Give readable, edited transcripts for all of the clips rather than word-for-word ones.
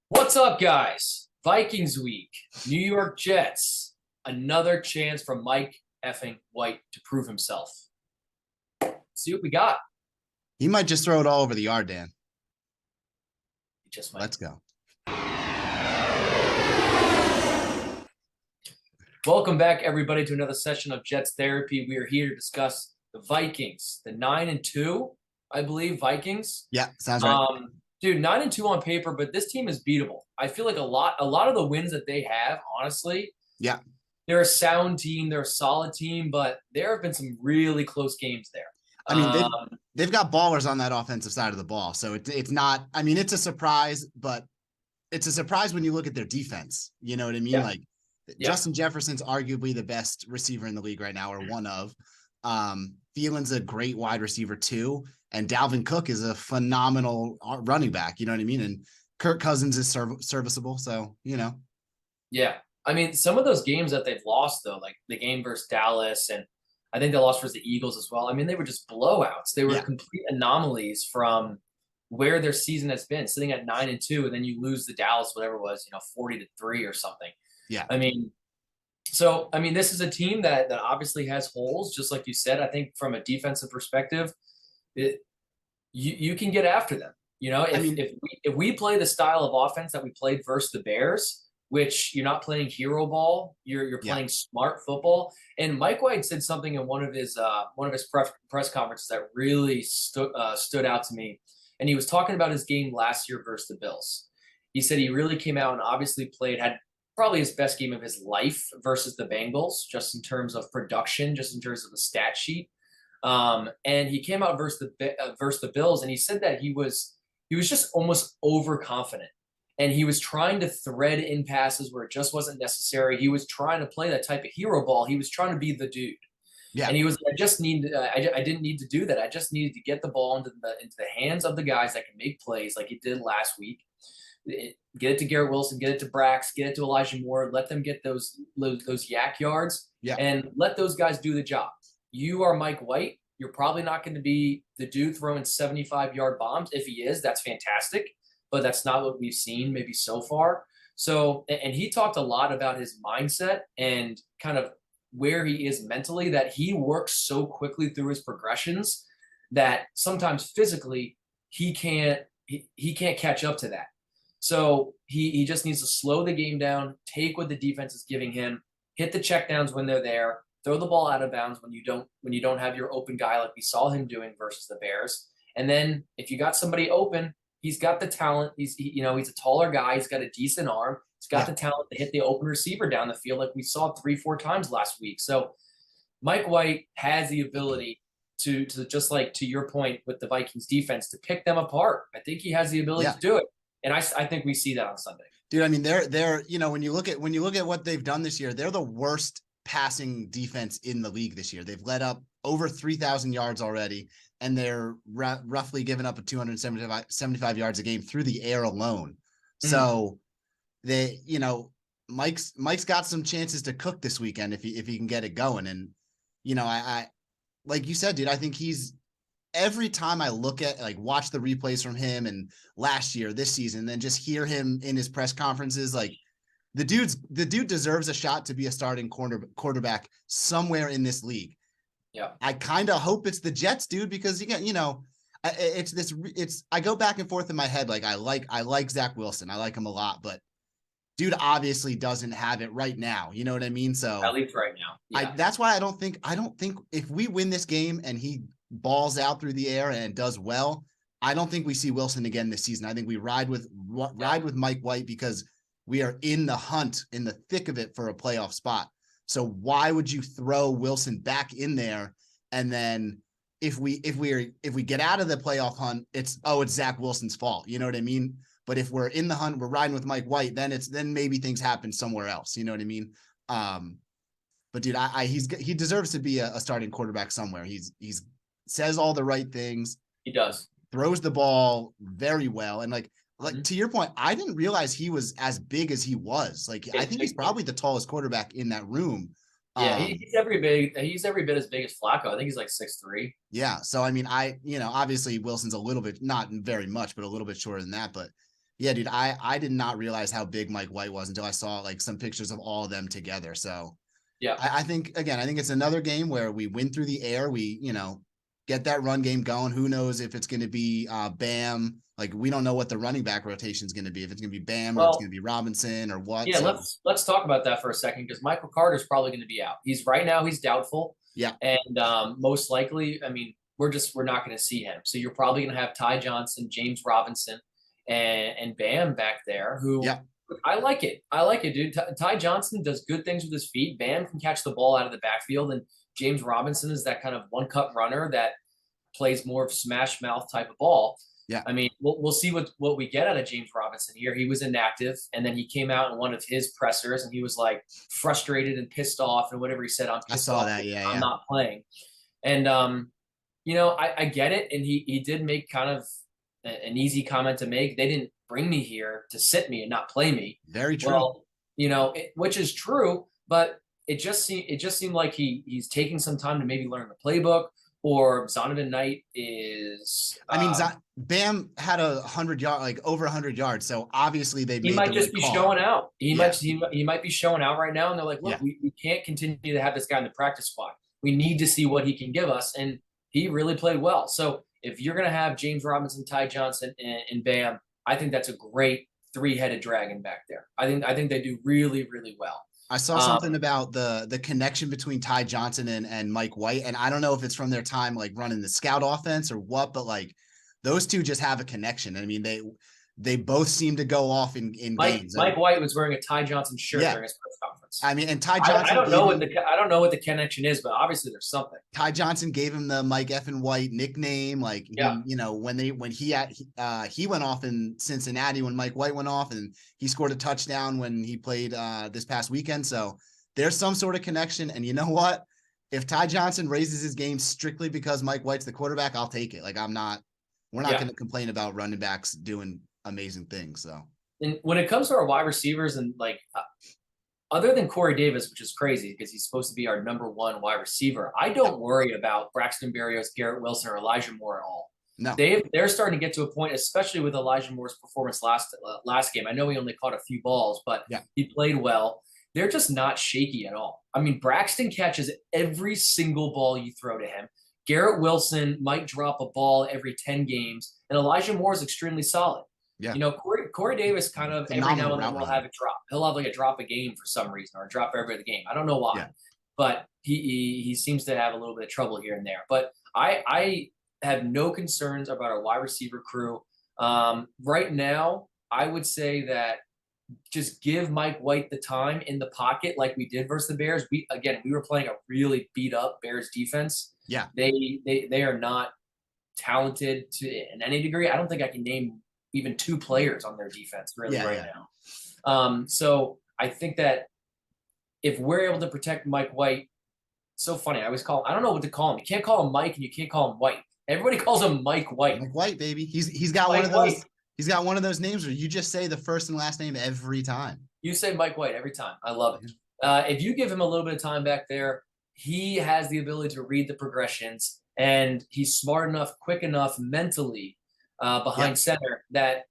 What's up, guys? Vikings week, New York Jets. Another chance for Mike effing White to prove himself. See what we got. He might just throw it all over the yard, Dan. He just might. Let's go. Welcome back, everybody, to another session of Jets Therapy. We are here to discuss the Vikings, the 9-2, I believe, Vikings. Yeah, sounds right. Dude, 9-2 on paper, but this team is beatable. I feel like a lot of the wins that they have, honestly, Yeah. they're a sound team, they're a solid team, but there have been some really close games there. I mean, they've got ballers on that offensive side of the ball. So it's not, I mean, it's a surprise, but it's a surprise when you look at their defense. You know what I mean? Yeah. Like Justin Jefferson's arguably the best receiver in the league right now, or one of. Thielen's a great wide receiver too. And Dalvin Cook is a phenomenal running back. You know what I mean? And Kirk Cousins is serviceable. So, you know. Yeah. I mean, some of those games that they've lost, though, like the game versus Dallas, and I think they lost versus the Eagles as well. I mean, they were just blowouts. They were complete anomalies from where their season has been, sitting at 9-2, and then you lose the Dallas, whatever it was, 40-3 or something. Yeah. I mean, this is a team that obviously has holes, just like you said. I think from a defensive perspective, you can get after them. If we play the style of offense that we played versus the Bears, which you're not playing hero ball, you're playing smart football. And Mike White said something in one of his press conferences that really stood out to me. And he was talking about his game last year versus the Bills. He said he really came out and obviously had probably his best game of his life versus the Bengals, just in terms of production, just in terms of the stat sheet. And he came out versus the Bills, and he said that he was just almost overconfident. And he was trying to thread in passes where it just wasn't necessary. He was trying to play that type of hero ball. He was trying to be the dude. Yeah. And he was, I didn't need to do that. I just needed to get the ball into the hands of the guys that can make plays like he did last week. Get it to Garrett Wilson, get it to Brax, get it to Elijah Moore, let them get those yak yards, and let those guys do the job. You are Mike White. You're probably not going to be the dude throwing 75-yard bombs. If he is, that's fantastic. But that's not what we've seen maybe so far. So, and he talked a lot about his mindset and kind of where he is mentally, that he works so quickly through his progressions that sometimes physically he can't catch up to that. So he just needs to slow the game down, take what the defense is giving him, hit the checkdowns when they're there, throw the ball out of bounds when you don't have your open guy like we saw him doing versus the Bears. And then if you got somebody open, he's got the talent. He's a taller guy. He's got a decent arm. He's got the talent to hit the open receiver down the field like we saw 3-4 times last week. So Mike White has the ability to just like to your point with the Vikings defense, to pick them apart. I think he has the ability to do it. And I think we see that on Sunday. Dude, I mean, they're when you look at what they've done this year, they're the worst passing defense in the league this year. They've let up over 3,000 yards already, and they're roughly giving up 275 yards a game through the air alone. Mm-hmm. So they, Mike's got some chances to cook this weekend if he can get it going. And I like you said, dude, I think every time I look at, like, watch the replays from him and last year, this season, then just hear him in his press conferences, like the dude deserves a shot to be a starting quarterback somewhere in this league. Yeah. I kind of hope it's the Jets, dude, because I go back and forth in my head. Like I like Zach Wilson. I like him a lot, but dude obviously doesn't have it right now. You know what I mean? So at least right now. Yeah. That's why I don't think if we win this game and he balls out through the air and does well, I don't think we see Wilson again this season. I think we ride with Mike White because we are in the hunt, in the thick of it for a playoff spot. So why would you throw Wilson back in there? And then if we get out of the playoff hunt, it's Zach Wilson's fault. You know what I mean? But if we're in the hunt, we're riding with Mike White, then maybe things happen somewhere else. You know what I mean? But dude, he deserves to be a starting quarterback somewhere. He's says all the right things. He does. Throws the ball very well. And like to your point, I didn't realize he was as big as he was. Like, I think he's probably the tallest quarterback in that room. Yeah, he's every bit as big as Flacco. I think he's like 6'3". Yeah. So I mean, obviously Wilson's a little bit, not very much, but a little bit shorter than that. But Yeah, dude, I did not realize how big Mike White was until I saw like some pictures of all of them together. So Yeah. I think again, I think it's another game where we win through the air. We, get that run game going. Who knows if it's going to be Bam? Like we don't know what the running back rotation is going to be. If it's going to be Bam or it's going Well, to be Robinson or what. yeah, So let's talk about that for a second because Michael Carter's probably going to be out. He's right now he's doubtful, yeah, and most likely, I mean, we're not going to see him. So you're probably going to have Ty Johnson, James Robinson, and Bam back there. Who yeah, I like it. I like it, dude. Ty Johnson does good things with his feet. Bam can catch the ball out of the backfield, and James Robinson is that kind of one cut runner that plays more of smash mouth type of ball. yeah. I mean, we'll see what we get out of James Robinson here. He was inactive, and then he came out in one of his pressers, and he was like frustrated and pissed off, and whatever he said, I'm I pissed saw off. that. Yeah, I'm yeah. not playing. And I get it, and he did make kind of an easy comment to make. They didn't bring me here to sit me and not play me. Very true. Well, which is true, but it just seemed like he's taking some time to maybe learn the playbook. Or Zonovan Knight is. I mean, Bam had 100 yard, like over 100 yards. So obviously they He made might the just right be call. showing out. Yeah, He might be showing out right now, and they're like, yeah. look, we can't continue to have this guy in the practice squad. We need to see what he can give us, and he really played well. So if you're going to have James Robinson, Ty Johnson, and Bam, I think that's a great three-headed dragon back there. I think they do really really well. I saw Um, something about the connection between Ty Johnson and Mike White, and I don't know if it's from their time like running the scout offense or what, but like those two just have a connection. I mean, they both seem to go off in games. Mike White was wearing a Ty Johnson shirt Yeah, during his press conference. I mean, and Ty I Johnson don't know gave what him I don't know what the connection is, but obviously there's something. Ty Johnson gave him the Mike Effin White nickname. Like Yeah. when he went off in Cincinnati when Mike White went off, and he scored a touchdown when he played this past weekend. So there's some sort of connection. And you know what? If Ty Johnson raises his game strictly because Mike White's the quarterback, I'll take it. Like we're not Yeah. going to complain about running backs doing amazing things. So And when it comes to our wide receivers and like other than Corey Davis, which is crazy because he's supposed to be our number one wide receiver, I don't worry about Braxton Berrios, Garrett Wilson, or Elijah Moore at all. no, They're starting to get to a point, especially with Elijah Moore's performance last game. I know he only caught a few balls, but yeah, he played well. They're just not shaky at all. I mean, Braxton catches every single ball you throw to him. Garrett Wilson might drop a ball every 10 games, and Elijah Moore is extremely solid. yeah, Corey Davis kind of every now and then will have a drop. He'll have like a drop a game for some reason or a drop every other game. I don't know why, yeah. but he seems to have a little bit of trouble here and there. But I have no concerns about our wide receiver crew. Right now, I would say that just give Mike White the time in the pocket like we did versus the Bears. We were playing a really beat up Bears defense. Yeah. They are not talented to in any degree. I don't think I can name even two players on their defense really now. So I think that if we're able to protect Mike White, so funny. I don't know what to call him. You can't call him Mike and you can't call him White. Everybody calls him Mike White. Mike White, baby. He's got Mike one of those. White. He's got one of those names where you just say the first and last name every time. You say Mike White every time. I love it. If you give him a little bit of time back there, he has the ability to read the progressions, and he's smart enough, quick enough mentally behind center that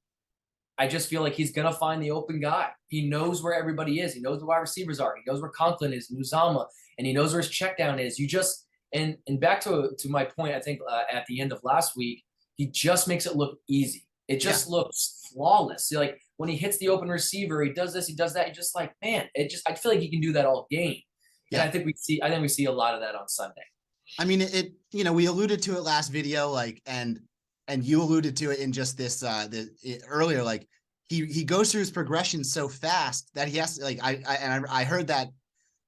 I just feel like he's going to find the open guy. He knows where everybody is. He knows where wide receivers are. He knows where Conklin is, Uzama, and he knows where his check down is. And back to my point, I think at the end of last week, he just makes it look easy. It just looks flawless. Like when he hits the open receiver, he does this, he does that. You're just like, man, I feel like he can do that all game. Yeah. And I think we see a lot of that on Sunday. I mean, we alluded to it last video, like, and you alluded to it in just this earlier, like he goes through his progression so fast that he has to, like, I heard that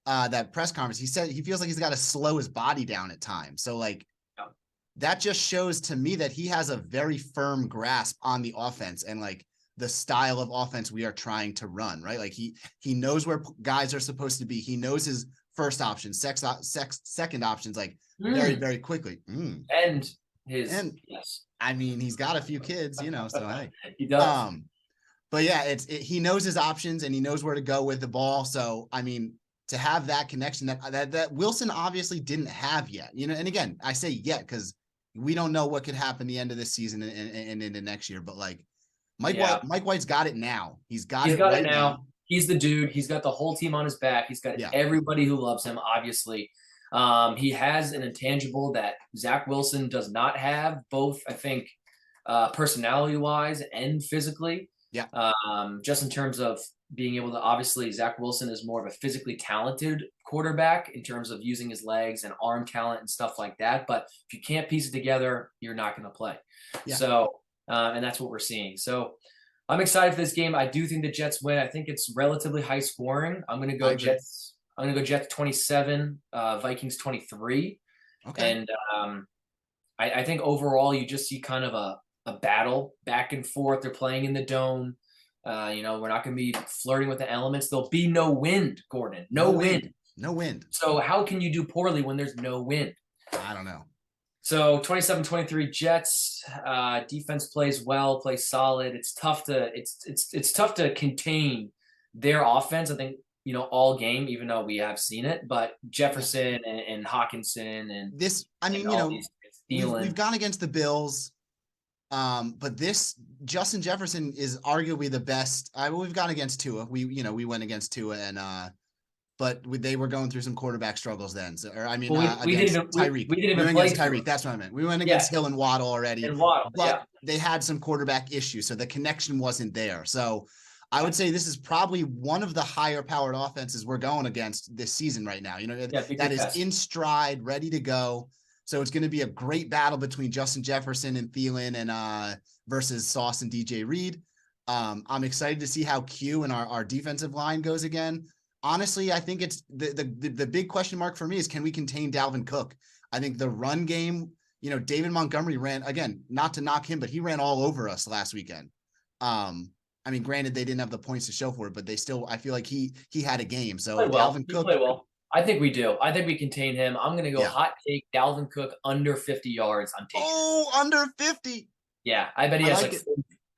that press conference, he said he feels like he's got to slow his body down at times. So like, that just shows to me that he has a very firm grasp on the offense and like the style of offense we are trying to run, right? Like he knows where guys are supposed to be. He knows his first option, second options, like very, very quickly. And yes. I mean, he's got a few kids, so hey. He does. But yeah, he knows his options and he knows where to go with the ball. So, I mean, to have that connection that Wilson obviously didn't have yet, and again, I say yet, because we don't know what could happen the end of this season and into next year, but like Yeah, Mike White's got it now. He's got he's it got it right now. now. He's the dude. He's got the whole team on his back. He's got Yeah. everybody who loves him, obviously. He has an intangible that Zach Wilson does not have, both, I think, personality wise and physically. Yeah. Just in terms of being able to, obviously, Zach Wilson is more of a physically talented quarterback in terms of using his legs and arm talent and stuff like that. But if you can't piece it together, you're not going to play. Yeah. So, and that's what we're seeing. So, I'm excited for this game. I do think the Jets win. I think it's relatively high scoring. I'm going to I go agree. Jets. I'm going to go Jets 27, Vikings 23. Okay. And I think overall you just see kind of a battle back and forth. They're playing in the dome. We're not going to be flirting with the elements. There'll be no wind, Gordon. No wind. No wind. So how can you do poorly when there's no wind? I don't know. So 27-23 Jets. Defense plays well, plays solid. It's tough to contain their offense. I think all game, even though we have seen it. But Jefferson and Hawkinson and this, I mean, we've gone against the Bills, but this Justin Jefferson is arguably the best. We've gone against Tua. We went against Tua and but they were going through some quarterback struggles then. So, we didn't even Tyreek. We didn't even went play against Tyreek. That's what I meant. We went against Hill and Waddle already, and Waddle, but they had some quarterback issues, so the connection wasn't there. So I would say this is probably one of the higher powered offenses we're going against this season right now. That is in stride, ready to go. So it's going to be a great battle between Justin Jefferson and Thielen and versus Sauce and DJ Reed. I'm excited to see how Q and our defensive line goes again. Honestly, I think it's the big question mark for me is, can we contain Dalvin Cook? I think the run game, David Montgomery ran, again, not to knock him, but he ran all over us last weekend. Granted, they didn't have the points to show for it, but I feel like he had a game. So Dalvin Cook. Play well. I think we do. I think we contain him. I'm going to go hot take Dalvin Cook under 50 yards. I'm taking under 50. Yeah, I bet he has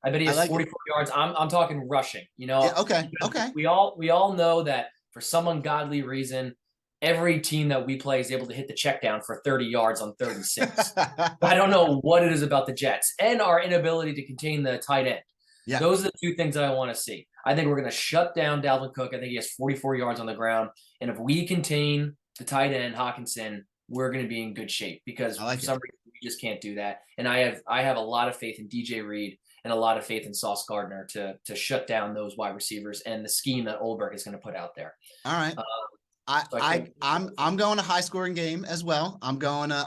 I bet he has 44 yards. I'm talking rushing. Okay. We all know that for some ungodly reason, every team that we play is able to hit the check down for 30 yards on 36. I don't know what it is about the Jets and our inability to contain the tight end. Yeah. Those are the two things that I want to see. I think we're going to shut down Dalvin Cook. I think he has 44 yards on the ground. And if we contain the tight end, Hawkinson, we're going to be in good shape because for some reason we just can't do that. And I have a lot of faith in DJ Reed and a lot of faith in Sauce Gardner to shut down those wide receivers and the scheme that Olberg is going to put out there. All right. I'm going a high scoring game as well. I'm going a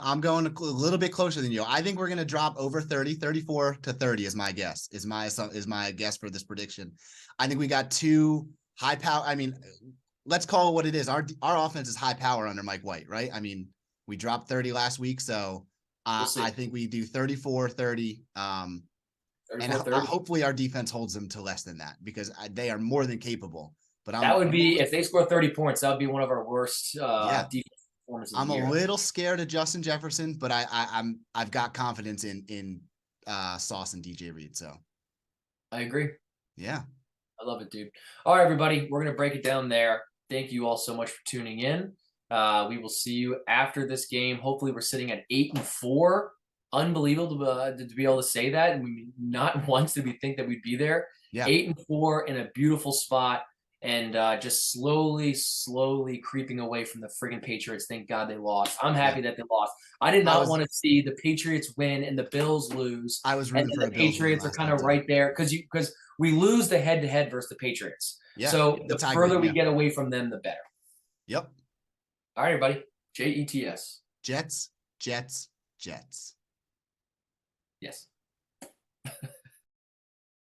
little bit closer than you. I think we're going to drop over 34-30 is my guess. Is my guess for this prediction. I think we got two high power. Let's call it what it is. Our offense is high power under Mike White, right? We dropped 30 last week, so I think we do 34-30. Hopefully our defense holds them to less than that because they are more than capable. But that would be, if they score 30 points, that would be one of our worst defense performances. I'm a little scared of Justin Jefferson, but I've got confidence in Sauce and DJ Reed. So I agree. Yeah. I love it, dude. All right, everybody. We're going to break it down there. Thank you all so much for tuning in. We will see you after this game. Hopefully we're sitting at 8-4. Unbelievable to be able to say that. And not once did we think that we'd be there. Yeah. 8-4 in a beautiful spot. And just slowly creeping away from the friggin' Patriots. Thank God they lost. I'm happy that they lost. I did not want to see the Patriots win and the Bills lose. I was rooting for the Patriots are kind of right there because we lose the head-to-head versus the Patriots. Yeah, so the further we get away from them, the better. Yep. All right, everybody. JETS. Jets. Yes.